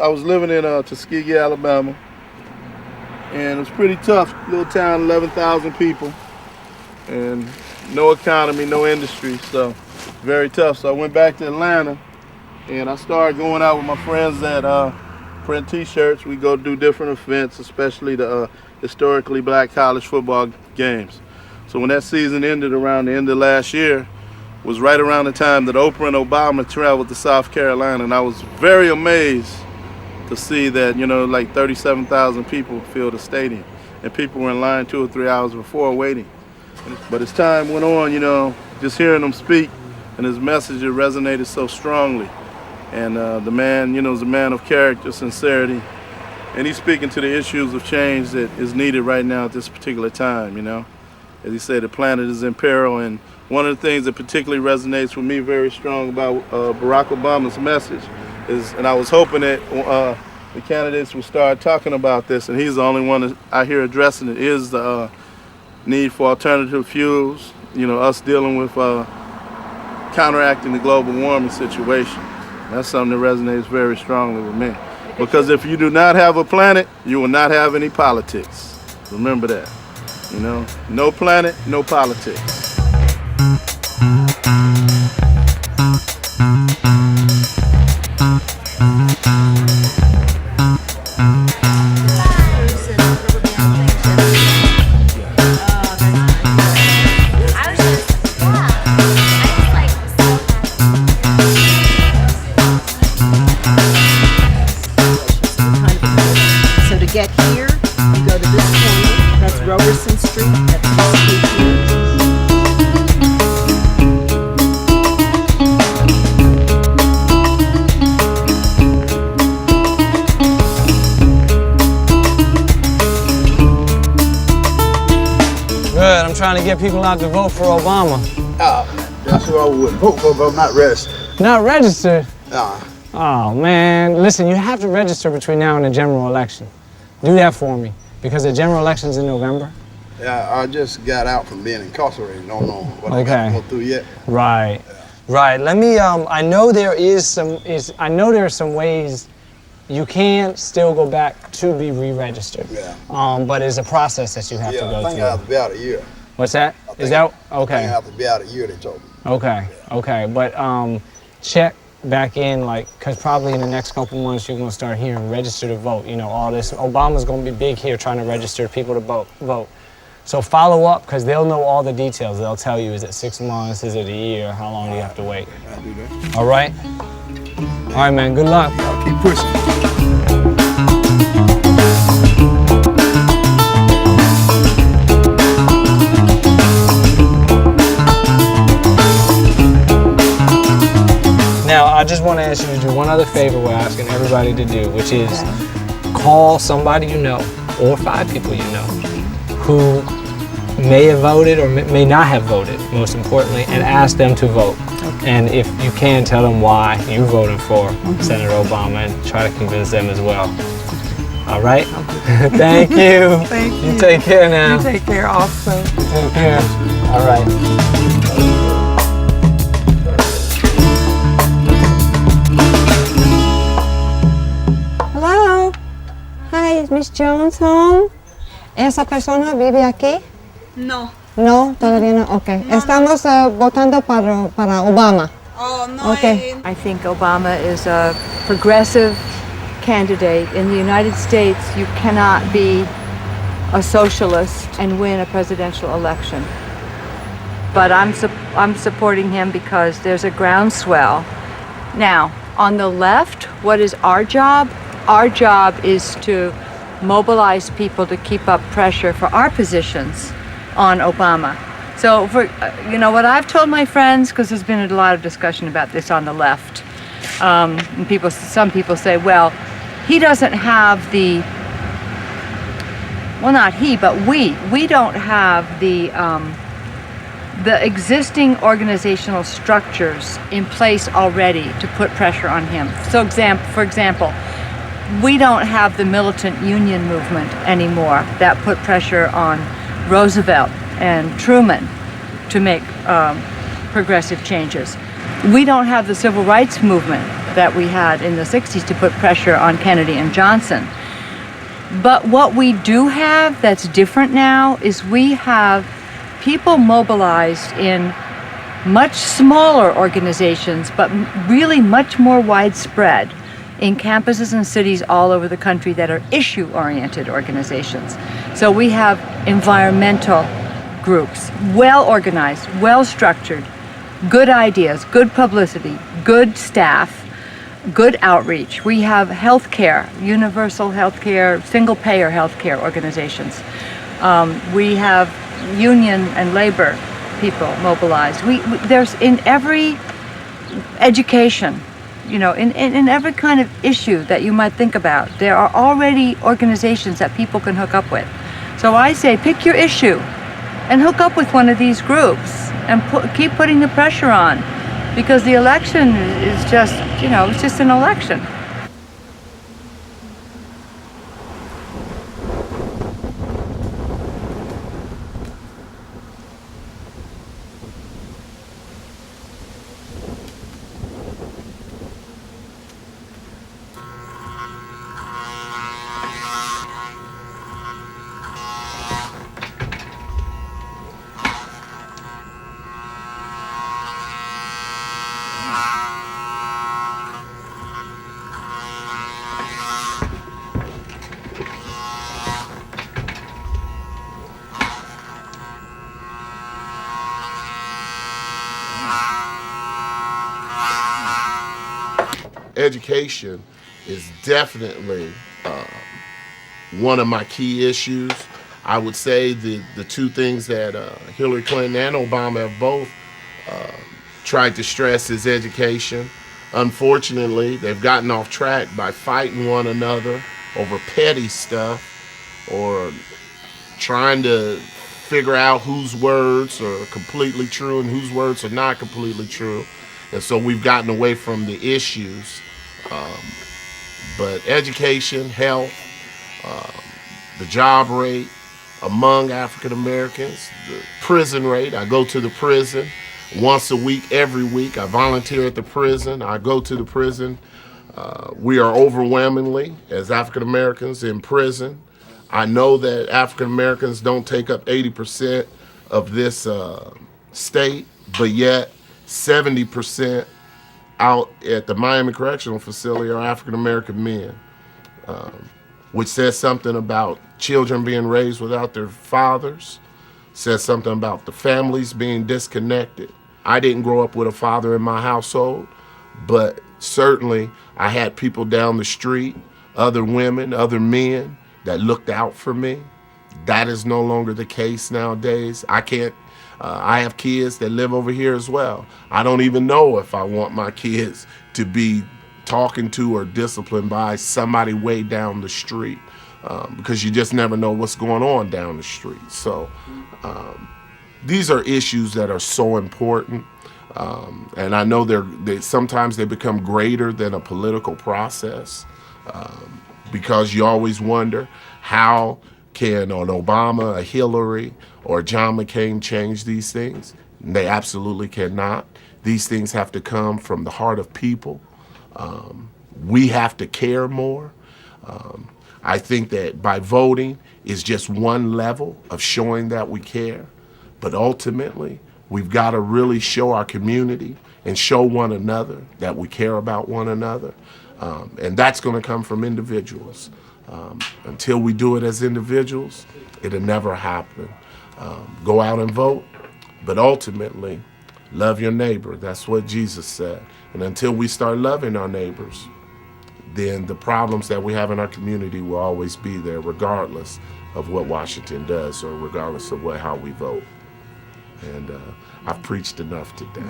I was living in Tuskegee, Alabama, and it was pretty tough. Little town, 11,000 people, and no economy, no industry, so very tough. So I went back to Atlanta, and I started going out with my friends that print T-shirts. We go do different events, especially the historically black college football games. So when that season ended around the end of last year, was right around the time that Oprah and Obama traveled to South Carolina, and I was very amazed to see that, you know, like 37,000 people filled the stadium, and people were in line 2 or 3 hours before waiting. But as time went on, you know, just hearing him speak and his message, it resonated so strongly. And the man, you know, is a man of character, sincerity, and he's speaking to the issues of change that is needed right now at this particular time, you know. As he said, the planet is in peril, and one of the things that particularly resonates with me very strong about Barack Obama's message is, and I was hoping that the candidates would start talking about this, and he's the only one that I hear addressing it, is the need for alternative fuels, you know, us dealing with counteracting the global warming situation. That's something that resonates very strongly with me. Because if you do not have a planet, you will not have any politics. Remember that. You know, no planet, no politics. Get here, you go to this corner, that's Roberson Street, that's Good, I'm trying to get people out to vote for Obama. Oh, that's who I would vote for, but I'm not registered. Not registered? Nah. Oh, man. Listen, you have to register between now and the general election. Do that for me, because the general election's in November. Yeah, I just got out from being incarcerated. Don't know what I got to go through yet. Right. Yeah. Right. Let me. I know there is some. I know there are some ways you can still go back to be re-registered. Yeah. But it's a process that you have to go through. I think I have to be out a year. What's that? Is that okay? I think I have to be out a year. They told me. Okay. Yeah. Okay. But check back in, like, because probably in the next couple months you're going to start hearing register to vote. You know, all this. Obama's going to be big here trying to register people to vote. So follow up, because they'll know all the details. They'll tell you, is it 6 months, is it a year, how long do you have to wait? I'll do that. All right? All right, man, good luck. I'll keep pushing. Now, I just want to ask you to do one other favor we're asking everybody to do, which is call somebody you know, or 5 people you know, who may have voted or may not have voted, most importantly, and ask them to vote. Okay. And if you can, tell them why you voted for Senator Obama and try to convince them as well. All right? Okay. Thank you. Thank you. You take care now. You take care also. Take care. All right. Hello. Hi, is Miss Jones home? ¿Esa persona vive aquí? No. No, todavía no. Okay. No, Estamos votando para Obama. Oh, no. Okay. I think Obama is a progressive candidate. In the United States, you cannot be a socialist and win a presidential election. But I'm supporting him because there's a groundswell. Now, on the left, what is our job? Our job is to mobilize people to keep up pressure for our positions on Obama. So, you know, what I've told my friends, because there's been a lot of discussion about this on the left, and some people say, well, he doesn't have the, well, not he, but we don't have the existing organizational structures in place already to put pressure on him. So, for example, we don't have the militant union movement anymore that put pressure on Roosevelt and Truman to make progressive changes. We don't have the civil rights movement that we had in the 60s to put pressure on Kennedy and Johnson. But what we do have that's different now is we have people mobilized in much smaller organizations, but really much more widespread in campuses and cities all over the country that are issue-oriented organizations. So we have environmental groups, well-organized, well-structured, good ideas, good publicity, good staff, good outreach. We have healthcare, universal healthcare, single-payer healthcare organizations. We have union and labor people mobilized. There's in every education, you know, in every kind of issue that you might think about, there are already organizations that people can hook up with. So I say, pick your issue and hook up with one of these groups and keep putting the pressure on, because the election is just, you know, it's just an election. Education is definitely one of my key issues. I would say the two things that Hillary Clinton and Obama have both tried to stress is education. Unfortunately, they've gotten off track by fighting one another over petty stuff or trying to figure out whose words are completely true and whose words are not completely true. And so we've gotten away from the issues. But education, health, the job rate among African Americans, the prison rate. I go to the prison once a week, every week. I volunteer at the prison. I go to the prison. We are overwhelmingly, as African Americans, in prison. I know that African Americans don't take up 80% of this state, but yet 70% out at the Miami Correctional Facility are African American men, which says something about children being raised without their fathers, says something about the families being disconnected. I didn't grow up with a father in my household, but certainly I had people down the street, other women, other men that looked out for me. That is no longer the case nowadays. I have kids that live over here as well. I don't even know if I want my kids to be talking to or disciplined by somebody way down the street, because you just never know what's going on down the street. So these are issues that are so important, and I know sometimes they become greater than a political process, because you always wonder, how can an Obama, a Hillary, or John McCain change these things? They absolutely cannot. These things have to come from the heart of people. We have to care more. I think that by voting is just one level of showing that we care. But ultimately, we've got to really show our community and show one another that we care about one another. And that's going to come from individuals. Until we do it as individuals, it'll never happen. Go out and vote, but ultimately, love your neighbor. That's what Jesus said. And until we start loving our neighbors, then the problems that we have in our community will always be there, regardless of what Washington does or regardless of how we vote. And I've preached enough today.